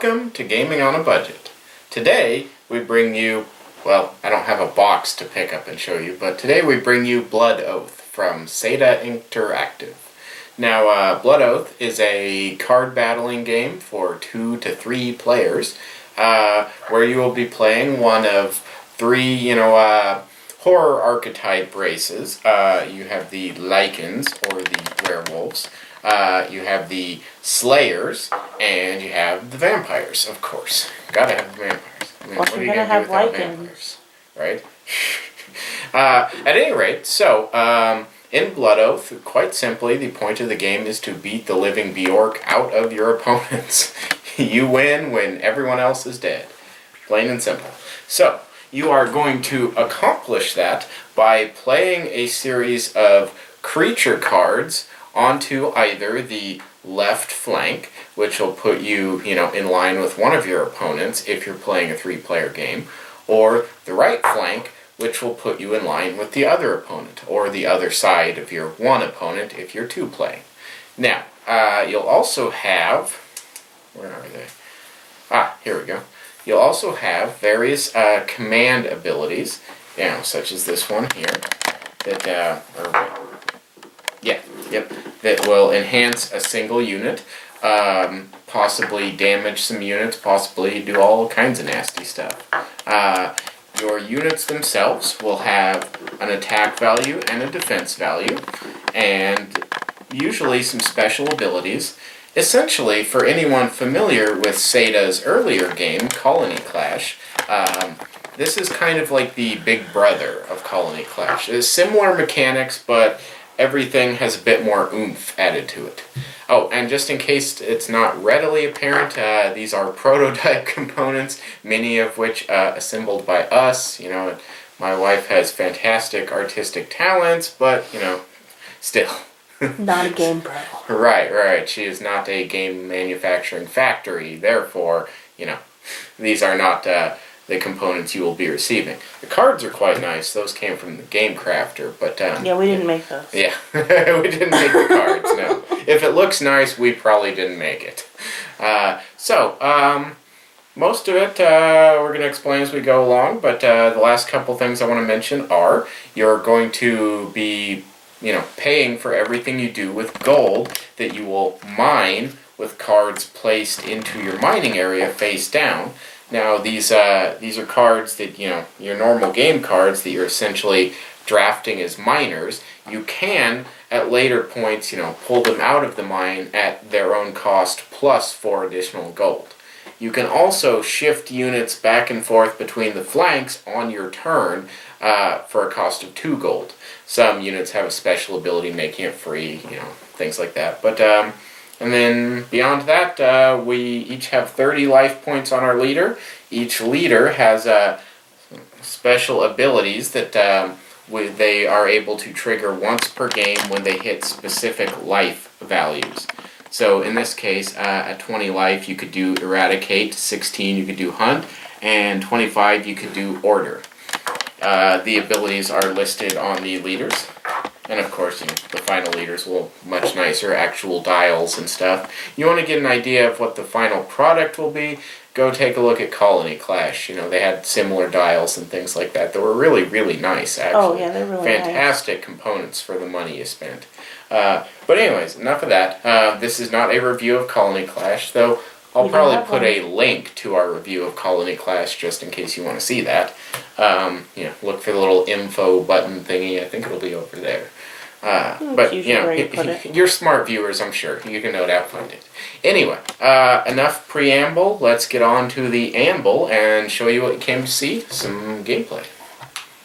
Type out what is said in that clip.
Welcome to Gaming on a Budget. Today we bring you, well, I don't have a box to pick up and show you, but today we bring you Blood Oath from Seda Interactive. Now, Blood Oath is a card battling game for 2 to 3 players, where you will be playing one of 3, horror archetype races. You have the Lycans, or the werewolves. You have the Slayers, and you have the vampires, of course. Gotta have the vampires. I mean, Well, what are you gonna do without vampires, right? At any rate, so, in Blood Oath, quite simply, the point of the game is to beat the living Bjork out of your opponents. You win when everyone else is dead. Plain and simple. So, you are going to accomplish that by playing a series of creature cards onto either the left flank, which will put you, in line with one of your opponents if you're playing a 3-player game, or the right flank, which will put you in line with the other opponent, or the other side of your one opponent if you're 2-playing. Now, you'll also have, where are they? Here we go. You'll also have various command abilities, such as this one here, that will enhance a single unit, possibly damage some units, possibly do all kinds of nasty stuff. Your units themselves will have an attack value and a defense value, and usually some special abilities. Essentially, for anyone familiar with Seda's earlier game, Colony Clash, this is kind of like the big brother of Colony Clash. It's similar mechanics, but everything has a bit more oomph added to it. Oh, and just in case it's not readily apparent, these are prototype components, many of which assembled by us. My wife has fantastic artistic talents, but, still. Not a game pro. Right. She is not a game manufacturing factory. Therefore, these are not the components you will be receiving. The cards are quite nice. Those came from the game crafter, but yeah, we didn't make those. Yeah, we didn't make the cards. No. If it looks nice, we probably didn't make it. Most of it we're going to explain as we go along. But the last couple things I want to mention are you're going to be paying for everything you do with gold that you will mine with cards placed into your mining area face down. Now, these are cards that, your normal game cards that you're essentially drafting as miners. You can, at later points, pull them out of the mine at their own cost plus 4 additional gold. You can also shift units back and forth between the flanks on your turn for a cost of 2 gold. Some units have a special ability making it free, things like that. But, and then beyond that, we each have 30 life points on our leader. Each leader has special abilities that they are able to trigger once per game when they hit specific life values. So in this case, at 20 life, you could do Eradicate, 16 you could do Hunt, and 25 you could do Order. The abilities are listed on the leaders. And of course, the final leaders will much nicer, actual dials and stuff. You want to get an idea of what the final product will be, go take a look at Colony Clash. They had similar dials and things like that were really, really nice, actually. Oh, yeah, they're really fantastic nice. Components for the money you spent. But anyways, enough of that. This is not a review of Colony Clash, though I'll probably put a link to our review of Colony Clash just in case you want to see that. Look for the little info button thingy. I think it'll be over there. But, you're smart viewers, I'm sure. You can no doubt find it. Anyway, enough preamble. Let's get on to the amble and show you what you came to see, some gameplay.